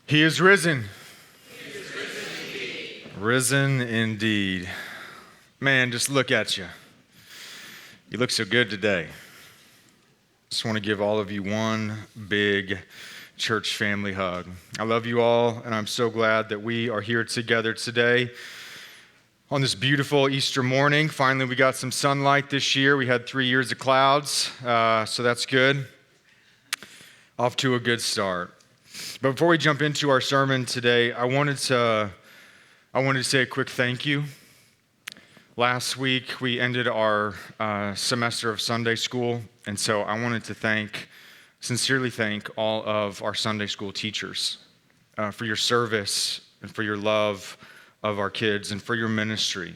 He is risen. He is risen indeed. Risen indeed. Man, just look at you. You look so good today. Just want to give all of you one big church family hug. I love you all, and I'm so glad that we are here together today on this beautiful Easter morning. Finally, we got some sunlight this year. We had 3 years of clouds, so that's good. Off to a good start. But before we jump into our sermon today, I wanted to say a quick thank you. Last week, we ended our semester of Sunday school, and so I wanted to sincerely thank all of our Sunday school teachers for your service and for your love of our kids and for your ministry.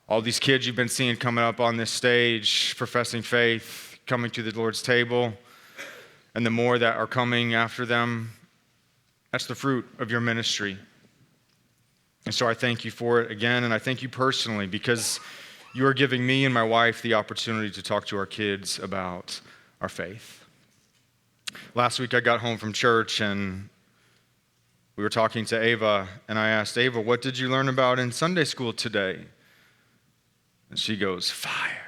All these kids you've been seeing coming up on this stage, professing faith, coming to the Lord's table, and the more that are coming after them, that's the fruit of your ministry. And so I thank you for it again, and I thank you personally because you are giving me and my wife the opportunity to talk to our kids about our faith. Last week I got home from church and we were talking to Ava, and I asked Ava, what did you learn about in Sunday school today? And she goes, fire.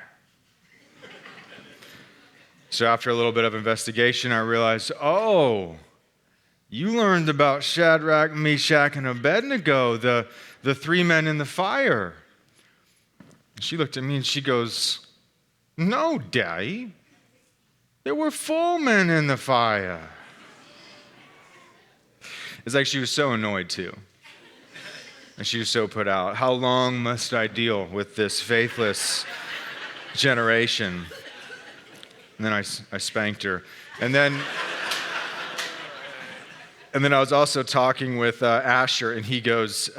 So after a little bit of investigation, I realized, you learned about Shadrach, Meshach, and Abednego, the three men in the fire. She looked at me and she goes, no, Daddy. There were 4 men in the fire. It's like she was so annoyed too. And she was so put out. How long must I deal with this faithless generation? And then I spanked her. And then I was also talking with Asher, and he goes,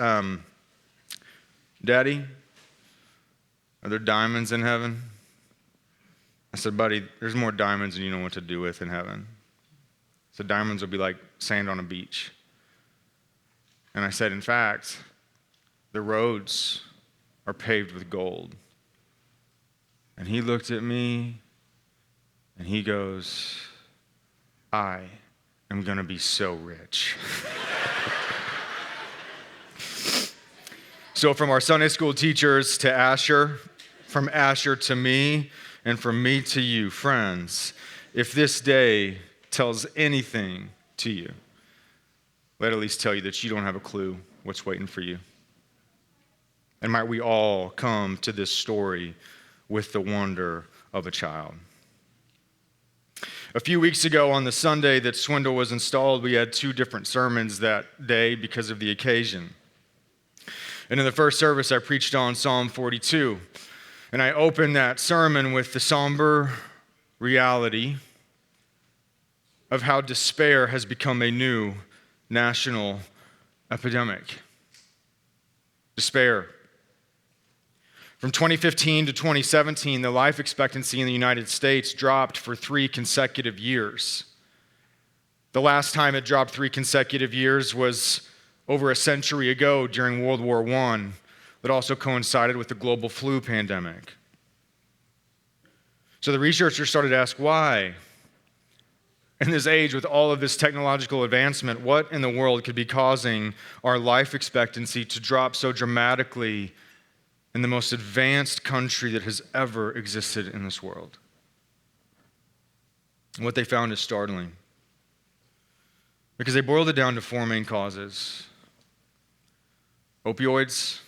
Daddy, are there diamonds in heaven? I said, buddy, there's more diamonds than you know what to do with in heaven. So diamonds will be like sand on a beach. And I said, in fact, the roads are paved with gold. And he looked at me, and he goes, I am going to be so rich. So from our Sunday school teachers to Asher, from Asher to me, and from me to you, friends, if this day tells anything to you, let it at least tell you that you don't have a clue what's waiting for you. And might we all come to this story with the wonder of a child. A few weeks ago on the Sunday that Swindle was installed, we had 2 different sermons that day because of the occasion. And in the first service, I preached on Psalm 42. And I opened that sermon with the somber reality of how despair has become a new national epidemic. Despair. From 2015 to 2017, the life expectancy in the United States dropped for 3 consecutive years. The last time it dropped 3 consecutive years was over a century ago during World War I, that also coincided with the global flu pandemic. So the researchers started to ask why. In this age with all of this technological advancement, what in the world could be causing our life expectancy to drop so dramatically in the most advanced country that has ever existed in this world? And what they found is startling, because they boiled it down to 4 main causes: opioids,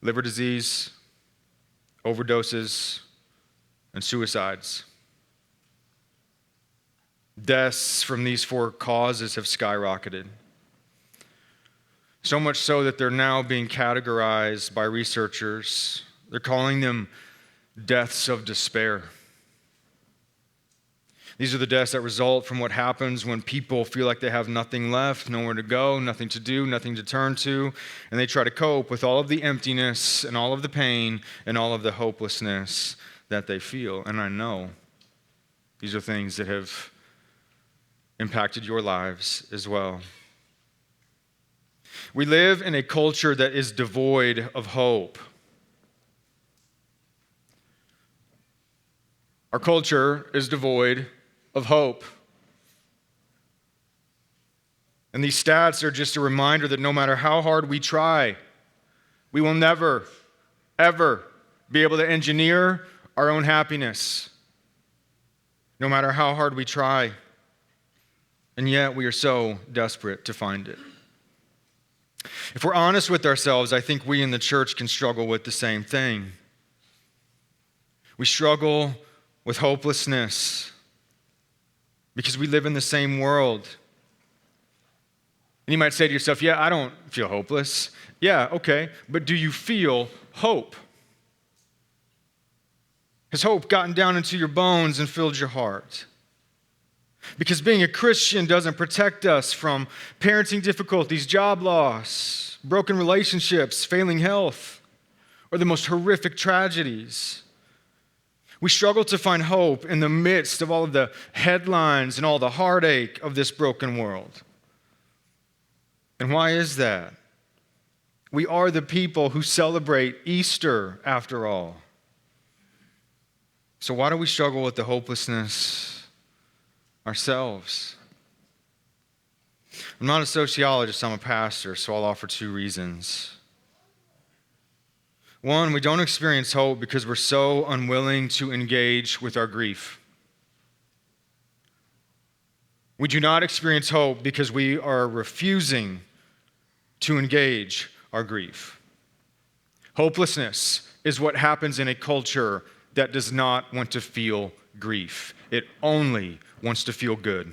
liver disease, overdoses, and suicides. Deaths from these 4 causes have skyrocketed. So much so that they're now being categorized by researchers. They're calling them deaths of despair. These are the deaths that result from what happens when people feel like they have nothing left, nowhere to go, nothing to do, nothing to turn to, and they try to cope with all of the emptiness and all of the pain and all of the hopelessness that they feel. And I know these are things that have impacted your lives as well. We live in a culture that is devoid of hope. Our culture is devoid of hope. And these stats are just a reminder that no matter how hard we try, we will never, ever be able to engineer our own happiness, no matter how hard we try. And yet we are so desperate to find it. If we're honest with ourselves, I think we in the church can struggle with the same thing. We struggle with hopelessness because we live in the same world. And you might say to yourself, yeah, I don't feel hopeless. Yeah, okay, but do you feel hope? Has hope gotten down into your bones and filled your heart? Because being a Christian doesn't protect us from parenting difficulties, job loss, broken relationships, failing health, or the most horrific tragedies. We struggle to find hope in the midst of all of the headlines and all the heartache of this broken world. And why is that? We are the people who celebrate Easter, after all. So why do we struggle with the hopelessness ourselves? I'm not a sociologist, I'm a pastor, so I'll offer two reasons. One, we don't experience hope because we're so unwilling to engage with our grief. We do not experience hope because we are refusing to engage our grief. Hopelessness is what happens in a culture that does not want to feel grief. It only wants to feel good.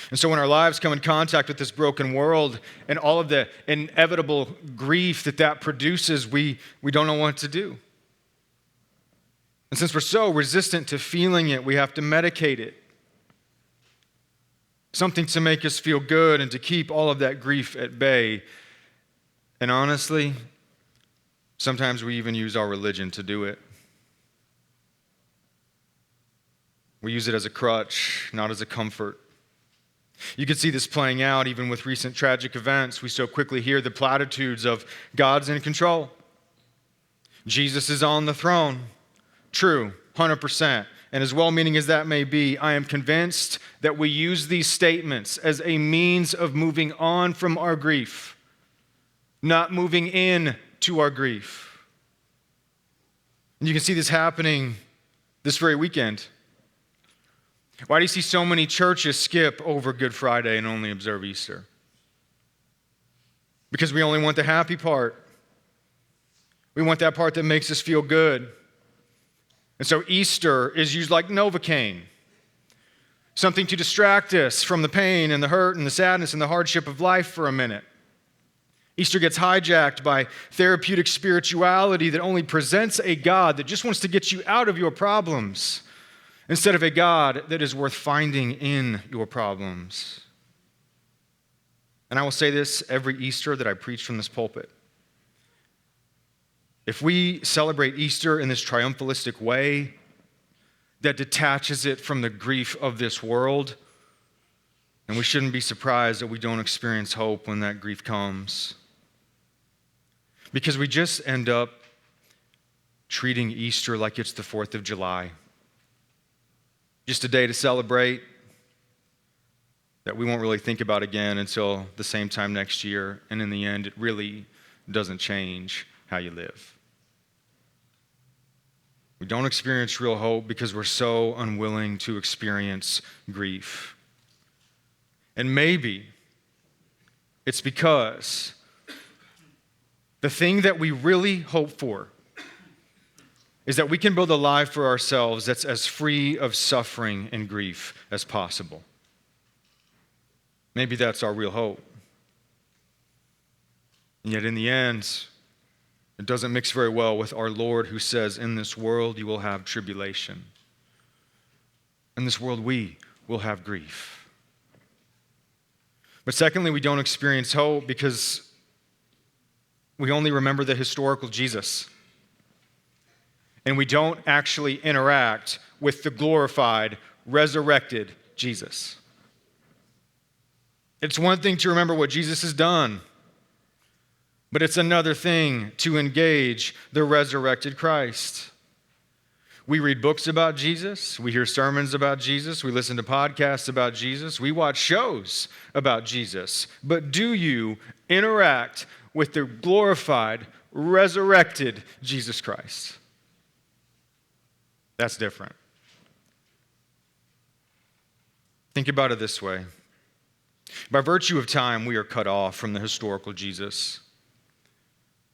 And so when our lives come in contact with this broken world and all of the inevitable grief that produces, we don't know what to do. And since we're so resistant to feeling it, we have to medicate it. Something to make us feel good and to keep all of that grief at bay. And honestly, sometimes we even use our religion to do it. We use it as a crutch, not as a comfort. You can see this playing out even with recent tragic events. We so quickly hear the platitudes of God's in control. Jesus is on the throne. True, 100%. And as well-meaning as that may be, I am convinced that we use these statements as a means of moving on from our grief, not moving in to our grief. And you can see this happening this very weekend. Why do you see so many churches skip over Good Friday and only observe Easter? Because we only want the happy part. We want that part that makes us feel good. And so Easter is used like Novocaine, something to distract us from the pain and the hurt and the sadness and the hardship of life for a minute. Easter gets hijacked by therapeutic spirituality that only presents a God that just wants to get you out of your problems, instead of a God that is worth finding in your problems. And I will say this every Easter that I preach from this pulpit. If we celebrate Easter in this triumphalistic way that detaches it from the grief of this world, then we shouldn't be surprised that we don't experience hope when that grief comes. Because we just end up treating Easter like it's the 4th of July. Just a day to celebrate that we won't really think about again until the same time next year. And in the end, it really doesn't change how you live. We don't experience real hope because we're so unwilling to experience grief. And maybe it's because the thing that we really hope for is that we can build a life for ourselves that's as free of suffering and grief as possible. Maybe that's our real hope. And yet in the end, it doesn't mix very well with our Lord who says, in this world you will have tribulation. In this world we will have grief. But secondly, we don't experience hope because we only remember the historical Jesus. And we don't actually interact with the glorified, resurrected Jesus. It's one thing to remember what Jesus has done, but it's another thing to engage the resurrected Christ. We read books about Jesus. We hear sermons about Jesus. We listen to podcasts about Jesus. We watch shows about Jesus. But do you interact with the glorified, resurrected Jesus Christ? That's different. Think about it this way. By virtue of time, we are cut off from the historical Jesus.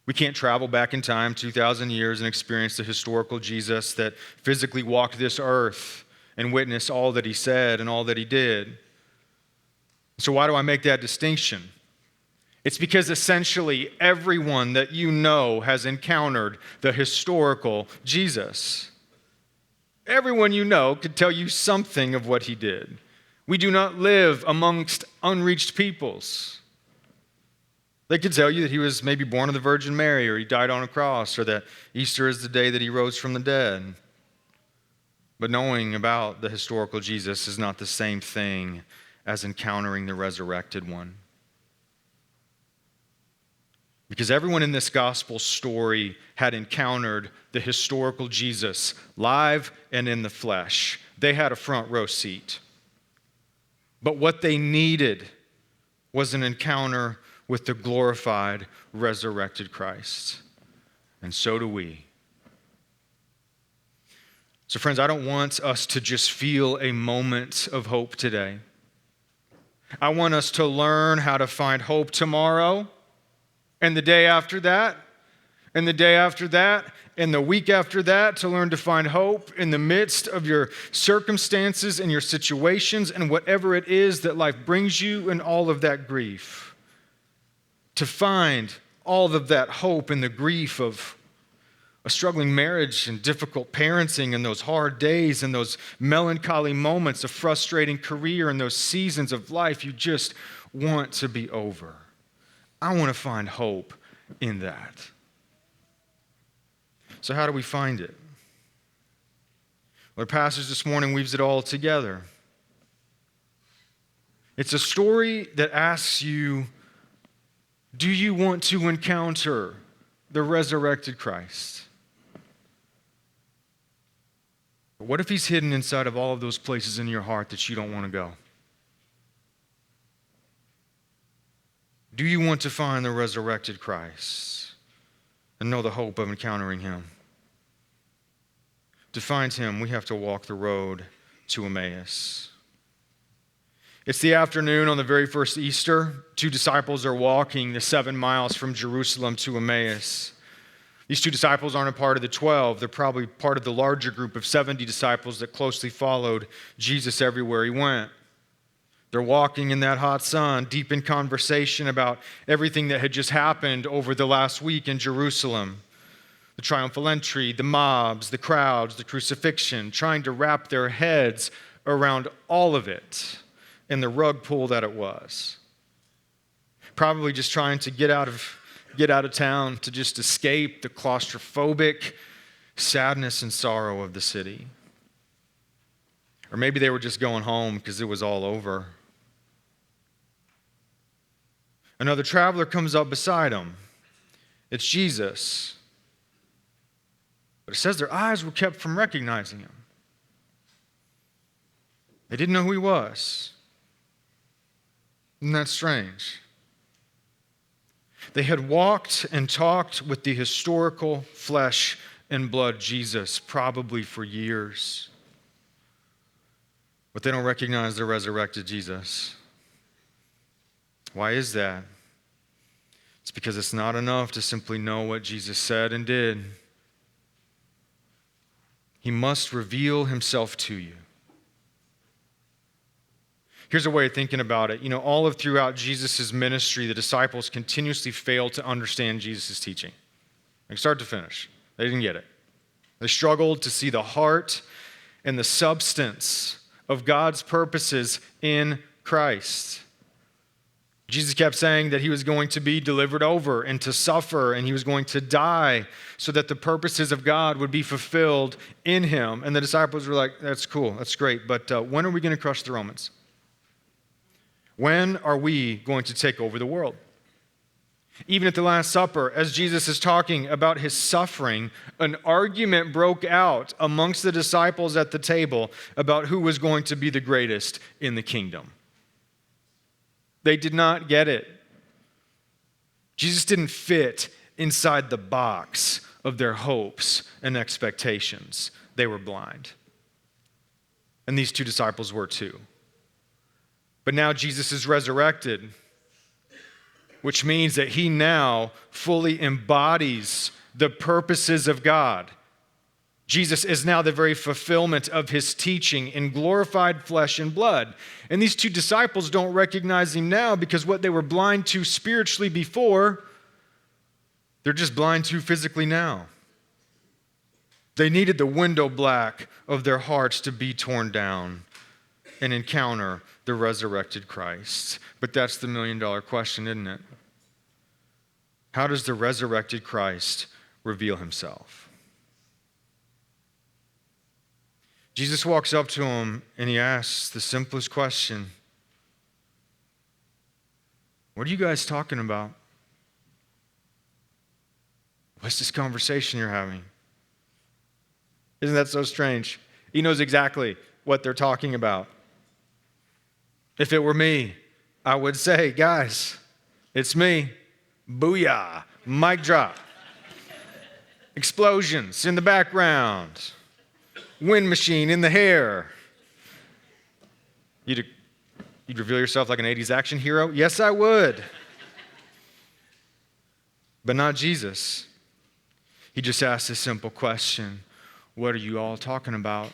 We can't travel back in time 2,000 years and experience the historical Jesus that physically walked this earth and witnessed all that he said and all that he did. So why do I make that distinction? It's because essentially everyone that you know has encountered the historical Jesus. Everyone you know could tell you something of what he did. We do not live amongst unreached peoples. They could tell you that he was maybe born of the Virgin Mary, or he died on a cross, or that Easter is the day that he rose from the dead. But knowing about the historical Jesus is not the same thing as encountering the resurrected one. Because everyone in this gospel story had encountered the historical Jesus, live and in the flesh. They had a front row seat. But what they needed was an encounter with the glorified, resurrected Christ. And so do we. So friends, I don't want us to just feel a moment of hope today. I want us to learn how to find hope tomorrow, and the day after that, and the day after that, and the week after that, to learn to find hope in the midst of your circumstances and your situations and whatever it is that life brings you and all of that grief. To find all of that hope in the grief of a struggling marriage and difficult parenting and those hard days and those melancholy moments, of frustrating career and those seasons of life you just want to be over. I want to find hope in that. So how do we find it? Well, our passage this morning weaves it all together. It's a story that asks you, do you want to encounter the resurrected Christ? What if he's hidden inside of all of those places in your heart that you don't want to go? Do you want to find the resurrected Christ and know the hope of encountering him? To find him, we have to walk the road to Emmaus. It's the afternoon on the very first Easter. 2 disciples are walking the 7 miles from Jerusalem to Emmaus. These 2 disciples aren't a part of the 12. They're probably part of the larger group of 70 disciples that closely followed Jesus everywhere he went. They're walking in that hot sun, deep in conversation about everything that had just happened over the last week in Jerusalem. The triumphal entry, the mobs, the crowds, the crucifixion, trying to wrap their heads around all of it and the rug pull that it was. Probably just trying to get out of town, to just escape the claustrophobic sadness and sorrow of the city. Or maybe they were just going home because it was all over. Another traveler comes up beside them. It's Jesus. But it says their eyes were kept from recognizing him. They didn't know who he was. Isn't that strange? They had walked and talked with the historical flesh and blood Jesus probably for years. But they don't recognize the resurrected Jesus. Why is that? It's because it's not enough to simply know what Jesus said and did. He must reveal himself to you. Here's a way of thinking about it. All of throughout Jesus' ministry, the disciples continuously failed to understand Jesus' teaching. Like start to finish. They didn't get it. They struggled to see the heart and the substance of God's purposes in Christ. Jesus kept saying that he was going to be delivered over and to suffer, and he was going to die so that the purposes of God would be fulfilled in him. And the disciples were like, that's cool, that's great, but when are we going to crush the Romans? When are we going to take over the world? Even at the Last Supper, as Jesus is talking about his suffering, an argument broke out amongst the disciples at the table about who was going to be the greatest in the kingdom. They did not get it. Jesus didn't fit inside the box of their hopes and expectations. They were blind. And these two disciples were too. But now Jesus is resurrected, which means that he now fully embodies the purposes of God. Jesus is now the very fulfillment of his teaching in glorified flesh and blood. And these two disciples don't recognize him now because what they were blind to spiritually before, they're just blind to physically now. They needed the window black of their hearts to be torn down and encounter the resurrected Christ. But that's the million-dollar question, isn't it? How does the resurrected Christ reveal himself? Jesus walks up to him and he asks the simplest question. What are you guys talking about? What's this conversation you're having? Isn't that so strange? He knows exactly what they're talking about. If it were me, I would say, guys, it's me. Booyah. Mic drop. Explosions in the background. Wind machine in the hair. You'd reveal yourself like an 80s action hero? Yes, I would. But not Jesus. He just asked a simple question. What are you all talking about?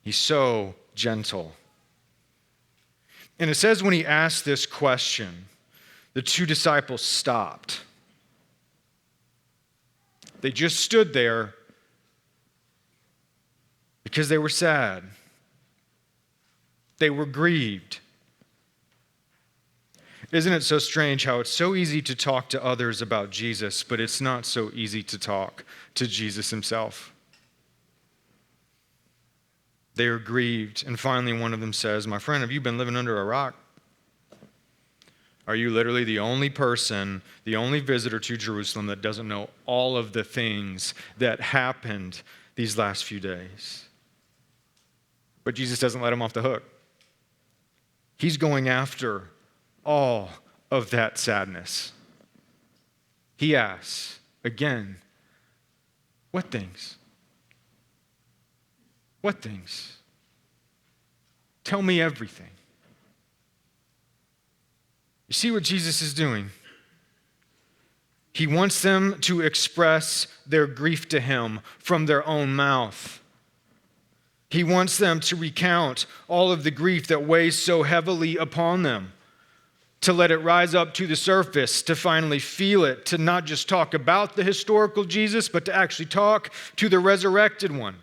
He's so gentle. And it says when he asked this question, the two disciples stopped. They just stood there because they were sad. They were grieved. Isn't it so strange how it's so easy to talk to others about Jesus, but it's not so easy to talk to Jesus himself? They are grieved. And finally, one of them says, my friend, have you been living under a rock? Are you literally the only person, the only visitor to Jerusalem that doesn't know all of the things that happened these last few days? But Jesus doesn't let him off the hook. He's going after all of that sadness. He asks, again, what things? What things? Tell me everything. You see what Jesus is doing? He wants them to express their grief to him from their own mouth. He wants them to recount all of the grief that weighs so heavily upon them, to let it rise up to the surface, to finally feel it, to not just talk about the historical Jesus, but to actually talk to the resurrected one.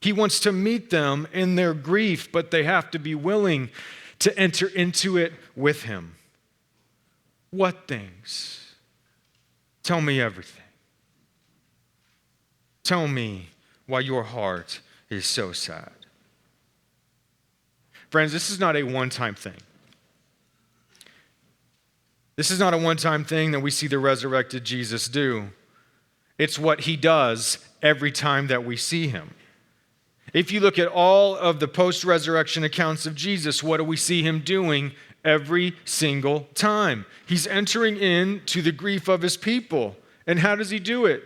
He wants to meet them in their grief, but they have to be willing to enter into it with him. What things? Tell me everything. Tell me why your heart is so sad. Friends, this is not a one-time thing. This is not a one-time thing that we see the resurrected Jesus do. It's what he does every time that we see him. If you look at all of the post-resurrection accounts of Jesus, what do we see him doing every single time? He's entering into the grief of his people. And how does he do it?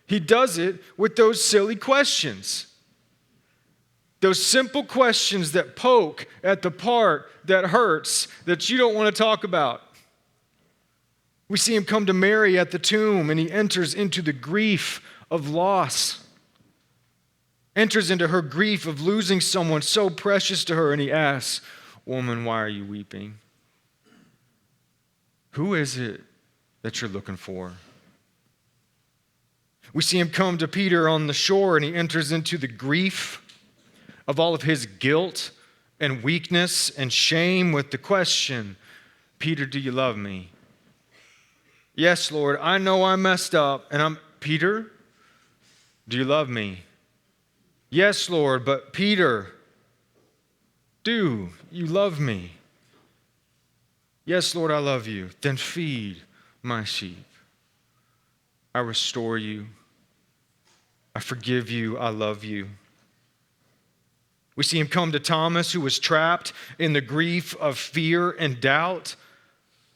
He does it with those silly questions. Those simple questions that poke at the part that hurts, that you don't want to talk about. We see him come to Mary at the tomb, and he enters into the grief of loss. Enters into her grief of losing someone so precious to her, and he asks, "Woman, why are you weeping? Who is it that you're looking for?" We see him come to Peter on the shore, and he enters into the grief of all of his guilt and weakness and shame with the question, "Peter, do you love me?" "Yes, Lord, I know I messed up, and Peter, do you love me?" "Yes, Lord, but Peter, do you love me?" Yes, Lord, I love you. Then feed my sheep. I restore you. I forgive you. I love you. We see him come to Thomas, who was trapped in the grief of fear and doubt.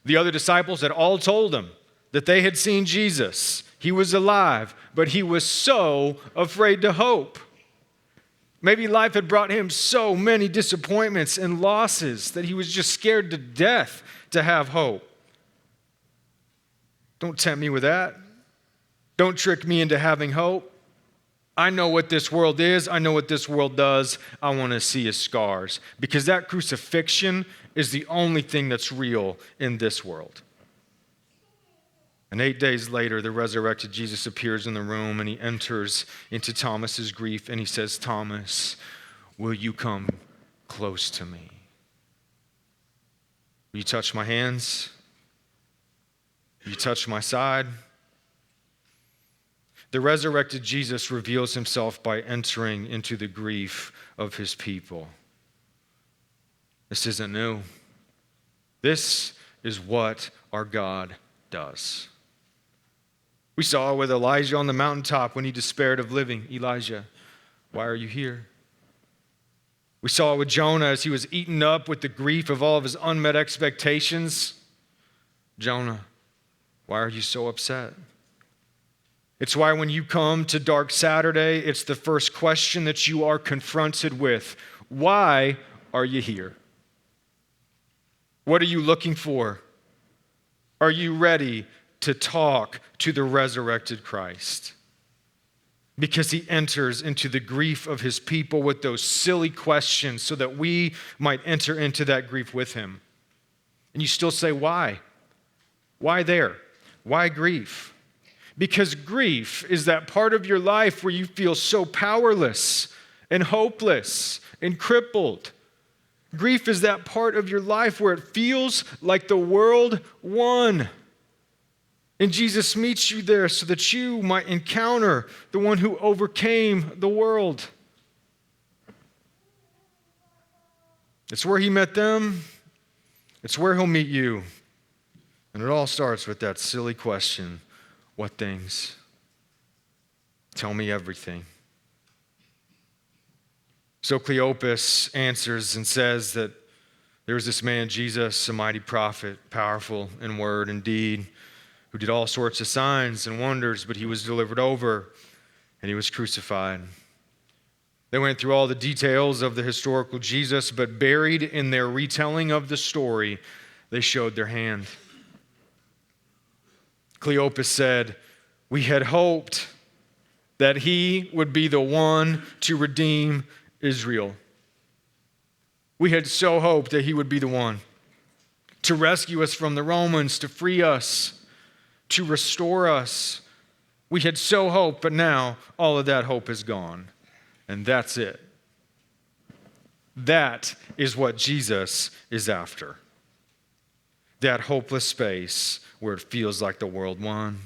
The other disciples had all told him that they had seen Jesus. He was alive, but he was so afraid to hope. Maybe life had brought him so many disappointments and losses that he was just scared to death to have hope. Don't tempt me with that. Don't trick me into having hope. I know what this world is. I know what this world does. I want to see his scars, because that crucifixion is the only thing that's real in this world. And 8 days later, the resurrected Jesus appears in the room, and he enters into Thomas's grief, and he says, Thomas, will you come close to me? Will you touch my hands? Will you touch my side? The resurrected Jesus reveals himself by entering into the grief of his people. This isn't new. This is what our God does. We saw with Elijah on the mountaintop when he despaired of living. Elijah, why are you here? We saw with Jonah as he was eaten up with the grief of all of his unmet expectations. Jonah, why are you so upset? It's why when you come to Dark Saturday, it's the first question that you are confronted with. Why are you here? What are you looking for? Are you ready to talk to the resurrected Christ? Because he enters into the grief of his people with those silly questions so that we might enter into that grief with him. And you still say, why? Why there? Why grief? Because grief is that part of your life where you feel so powerless and hopeless and crippled. Grief is that part of your life where it feels like the world won. And Jesus meets you there so that you might encounter the one who overcame the world. It's where he met them. It's where he'll meet you. And it all starts with that silly question, what things? Tell me everything. So Cleopas answers and says that there was this man, Jesus, a mighty prophet, powerful in word and deed, who did all sorts of signs and wonders, but he was delivered over and he was crucified. They went through all the details of the historical Jesus, but buried in their retelling of the story, they showed their hand. Cleopas said, we had hoped that he would be the one to redeem Israel. We had so hoped that he would be the one to rescue us from the Romans, to free us, to restore us. We had so hoped, but now all of that hope is gone. And that's it. That is what Jesus is after. That hopeless space where it feels like the world won,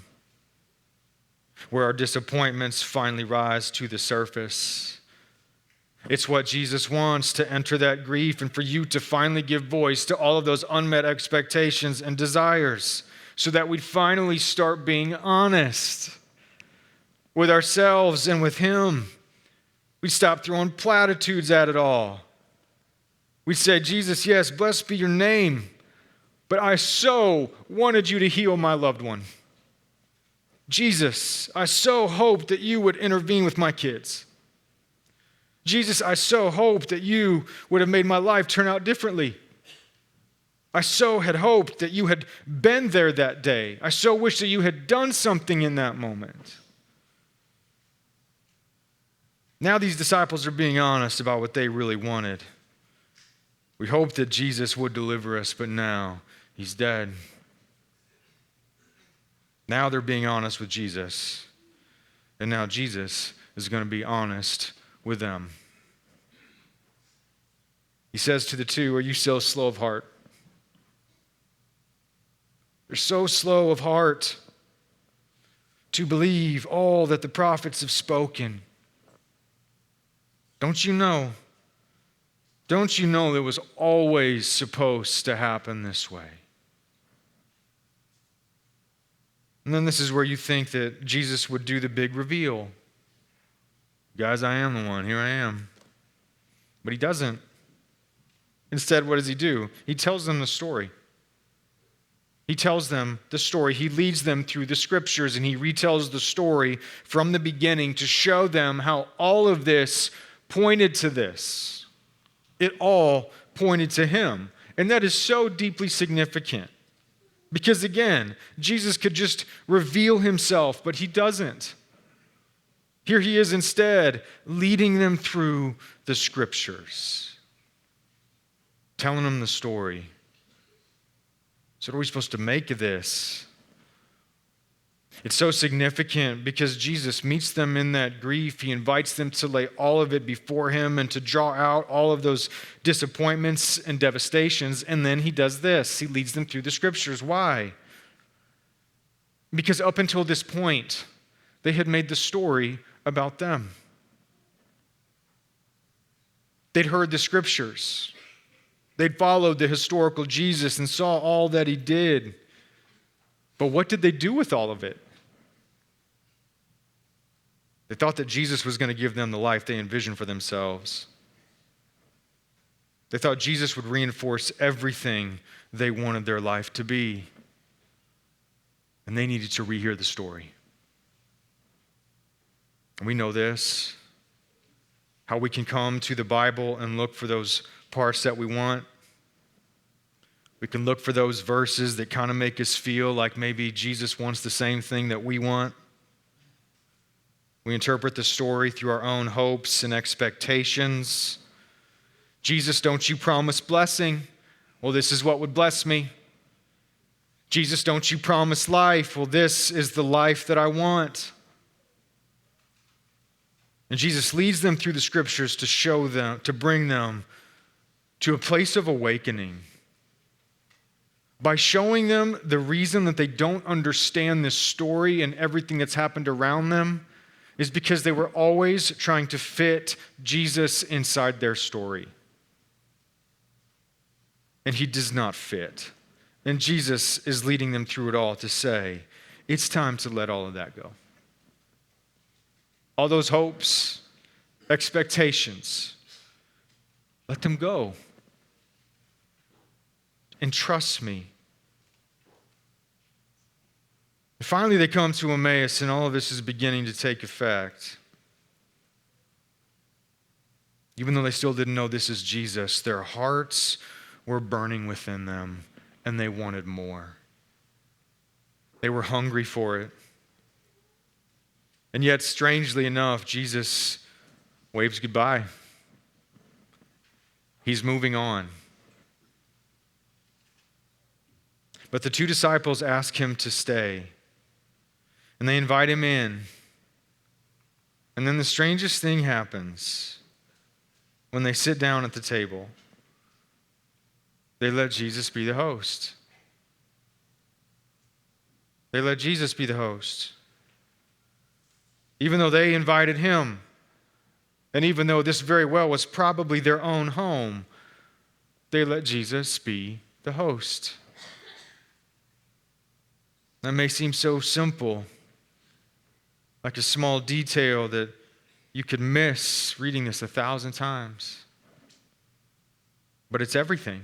where our disappointments finally rise to the surface. It's what Jesus wants, to enter that grief and for you to finally give voice to all of those unmet expectations and desires so that we finally start being honest with ourselves and with him. We stop throwing platitudes at it all. We say, Jesus, yes, blessed be your name, but I so wanted you to heal my loved one. Jesus, I so hoped that you would intervene with my kids. Jesus, I so hoped that you would have made my life turn out differently. I so had hoped that you had been there that day. I so wish that you had done something in that moment. Now these disciples are being honest about what they really wanted. We hoped that Jesus would deliver us, but now he's dead. Now they're being honest with Jesus. And now Jesus is going to be honest with them. He says to the two, are you so slow of heart? You're so slow of heart to believe all that the prophets have spoken. Don't you know? Don't you know it was always supposed to happen this way? And then this is where you think that Jesus would do the big reveal. Guys, I am the one. Here I am. But he doesn't. Instead, what does he do? He tells them the story. He tells them the story. He leads them through the scriptures, and he retells the story from the beginning to show them how all of this pointed to this. It all pointed to him. And that is so deeply significant. Because again, Jesus could just reveal himself, but he doesn't. Here he is instead leading them through the scriptures, telling them the story. So what are we supposed to make of this? It's so significant because Jesus meets them in that grief. He invites them to lay all of it before him and to draw out all of those disappointments and devastations. And then he does this. He leads them through the scriptures. Why? Because up until this point, they had made the story about them. They'd heard the scriptures. They'd followed the historical Jesus and saw all that he did. But what did they do with all of it? They thought that Jesus was going to give them the life they envisioned for themselves. They thought Jesus would reinforce everything they wanted their life to be. And they needed to rehear the story. And we know this, how we can come to the Bible and look for those parts that we want. We can look for those verses that kind of make us feel like maybe Jesus wants the same thing that we want. We interpret the story through our own hopes and expectations. Jesus, don't you promise blessing? Well, this is what would bless me. Jesus, don't you promise life? Well, this is the life that I want. And Jesus leads them through the scriptures to show them, to bring them to a place of awakening. By showing them the reason that they don't understand this story and everything that's happened around them is because they were always trying to fit Jesus inside their story. And he does not fit. And Jesus is leading them through it all to say, it's time to let all of that go. All those hopes, expectations, let them go. And trust me. Finally, they come to Emmaus, and all of this is beginning to take effect. Even though they still didn't know this is Jesus, their hearts were burning within them, and they wanted more. They were hungry for it. And yet, strangely enough, Jesus waves goodbye. He's moving on. But the two disciples ask him to stay. And they invite him in. And then the strangest thing happens when they sit down at the table. They let Jesus be the host. They let Jesus be the host. Even though they invited him, and even though this very well was probably their own home, they let Jesus be the host. That may seem so simple, like a small detail that you could miss reading this 1,000 times. But it's everything.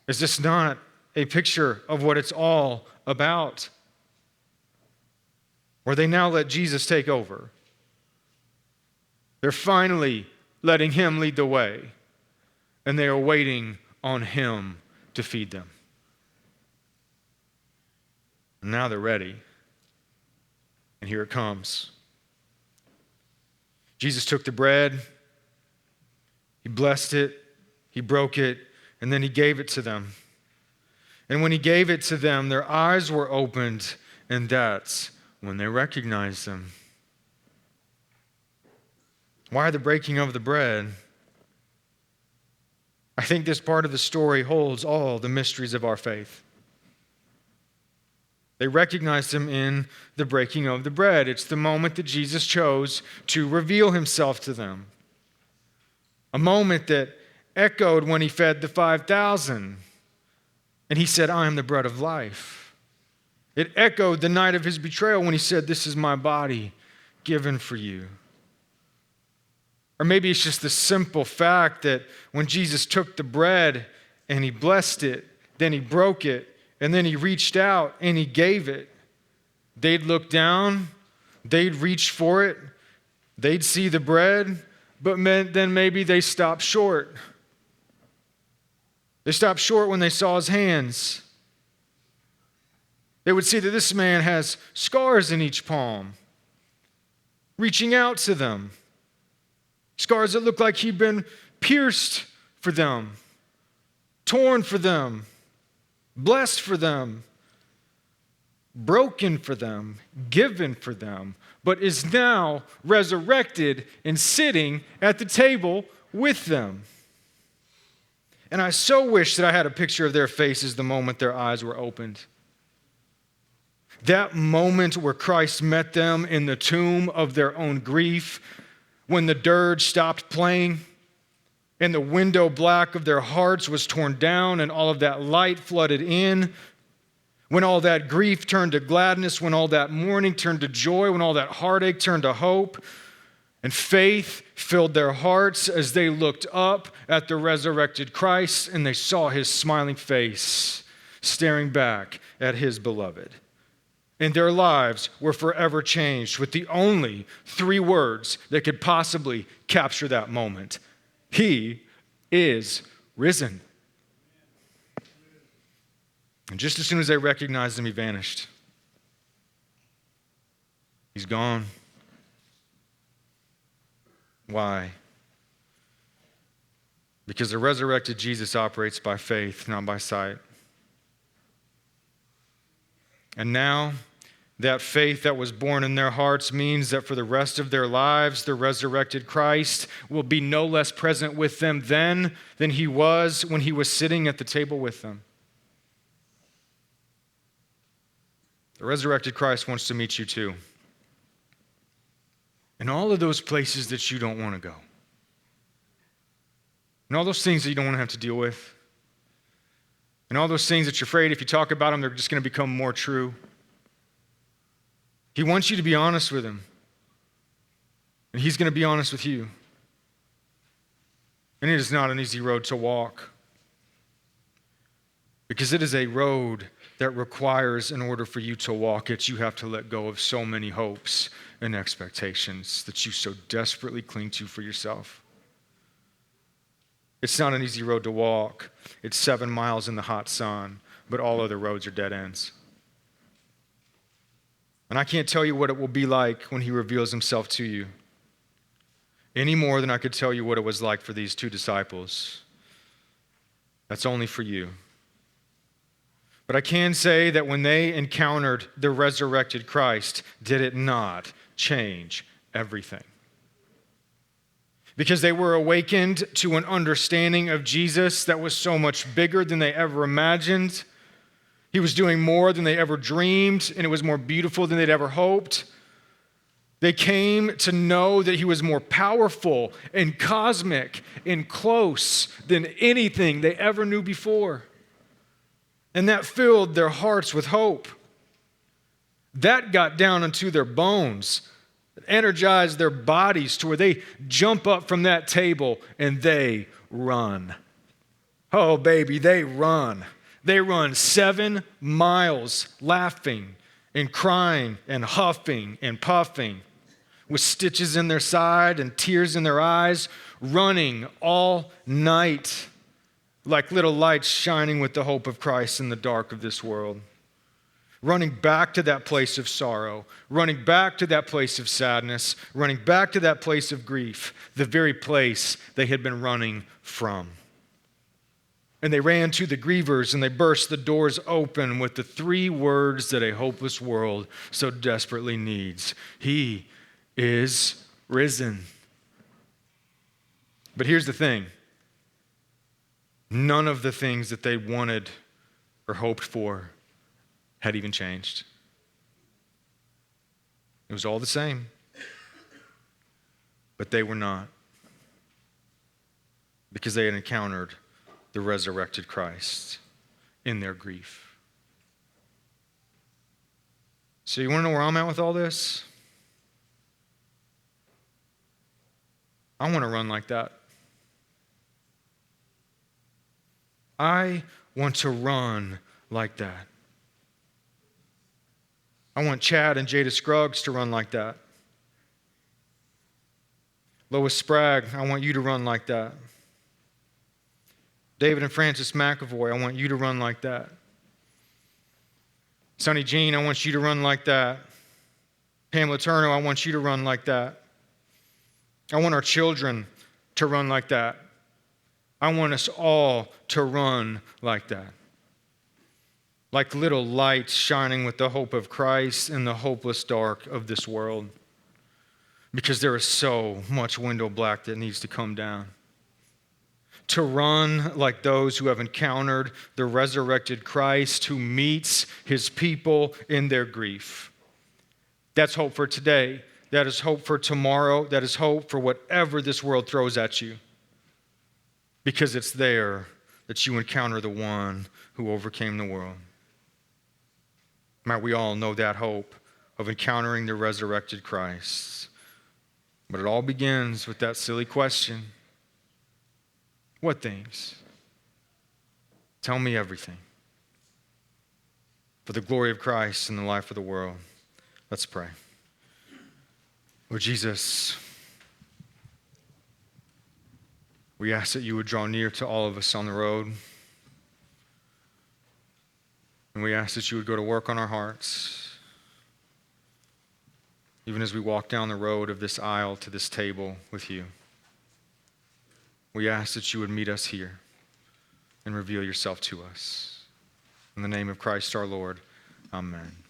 Is this not a picture of what it's all about? Where they now let Jesus take over. They're finally letting him lead the way, and they are waiting on him to feed them. And now they're ready. And here it comes. Jesus took the bread, he blessed it, he broke it, and then he gave it to them. And when he gave it to them, their eyes were opened, and that's when they recognized him. Why the breaking of the bread? I think this part of the story holds all the mysteries of our faith. They recognized him in the breaking of the bread. It's the moment that Jesus chose to reveal himself to them. A moment that echoed when he fed the 5,000. And he said, I am the bread of life. It echoed the night of his betrayal when he said, "This is my body given for you." Or maybe it's just the simple fact that when Jesus took the bread and he blessed it, then he broke it, and then he reached out and he gave it. They'd look down, they'd reach for it, they'd see the bread, but then maybe they stopped short. They stopped short when they saw his hands. They would see that this man has scars in each palm, reaching out to them. Scars that look like he'd been pierced for them, torn for them, blessed for them, broken for them, given for them, but is now resurrected and sitting at the table with them. And I so wish that I had a picture of their faces the moment their eyes were opened. That moment where Christ met them in the tomb of their own grief, when the dirge stopped playing and the window black of their hearts was torn down and all of that light flooded in, when all that grief turned to gladness, when all that mourning turned to joy, when all that heartache turned to hope, and faith filled their hearts as they looked up at the resurrected Christ and they saw his smiling face staring back at his beloved. And their lives were forever changed with the only 3 words that could possibly capture that moment. He is risen. And just as soon as they recognized him, he vanished. He's gone. Why? Because the resurrected Jesus operates by faith, not by sight. And now, that faith that was born in their hearts means that for the rest of their lives, the resurrected Christ will be no less present with them then than he was when he was sitting at the table with them. The resurrected Christ wants to meet you too. In all of those places that you don't want to go. And all those things that you don't want to have to deal with. And all those things that you're afraid if you talk about them, they're just going to become more true. He wants you to be honest with him. And he's going to be honest with you. And it is not an easy road to walk. Because it is a road that requires, in order for you to walk it, you have to let go of so many hopes and expectations that you so desperately cling to for yourself. It's not an easy road to walk. It's 7 miles in the hot sun, but all other roads are dead ends. And I can't tell you what it will be like when he reveals himself to you, any more than I could tell you what it was like for these 2 disciples. That's only for you. But I can say that when they encountered the resurrected Christ, did it not change everything? Because they were awakened to an understanding of Jesus that was so much bigger than they ever imagined. He was doing more than they ever dreamed, and it was more beautiful than they'd ever hoped. They came to know that he was more powerful and cosmic and close than anything they ever knew before. And that filled their hearts with hope. That got down into their bones, energized their bodies to where they jump up from that table and they run. Oh, baby, they run. They run 7 miles laughing and crying and huffing and puffing with stitches in their side and tears in their eyes, running all night like little lights shining with the hope of Christ in the dark of this world. Running back to that place of sorrow, running back to that place of sadness, running back to that place of grief, the very place they had been running from. And they ran to the grievers and they burst the doors open with the 3 words that a hopeless world so desperately needs. He is risen. But here's the thing. None of the things that they wanted or hoped for had even changed. It was all the same. But they were not. Because they had encountered the resurrected Christ in their grief. So you want to know where I'm at with all this? I want to run like that. I want to run like that. I want Chad and Jada Scruggs to run like that. Lois Sprague, I want you to run like that. David and Francis McAvoy, I want you to run like that. Sonny Jean, I want you to run like that. Pamela Turner, I want you to run like that. I want our children to run like that. I want us all to run like that. Like little lights shining with the hope of Christ in the hopeless dark of this world. Because there is so much window black that needs to come down. To run like those who have encountered the resurrected Christ who meets his people in their grief. That's hope for today. That is hope for tomorrow. That is hope for whatever this world throws at you. Because it's there that you encounter the one who overcame the world. Might we all know that hope of encountering the resurrected Christ. But it all begins with that silly question. What things? Tell me everything. For the glory of Christ and the life of the world. Let's pray. Lord Jesus, we ask that you would draw near to all of us on the road. And we ask that you would go to work on our hearts. Even as we walk down the road of this aisle to this table with you. We ask that you would meet us here and reveal yourself to us. In the name of Christ our Lord, amen.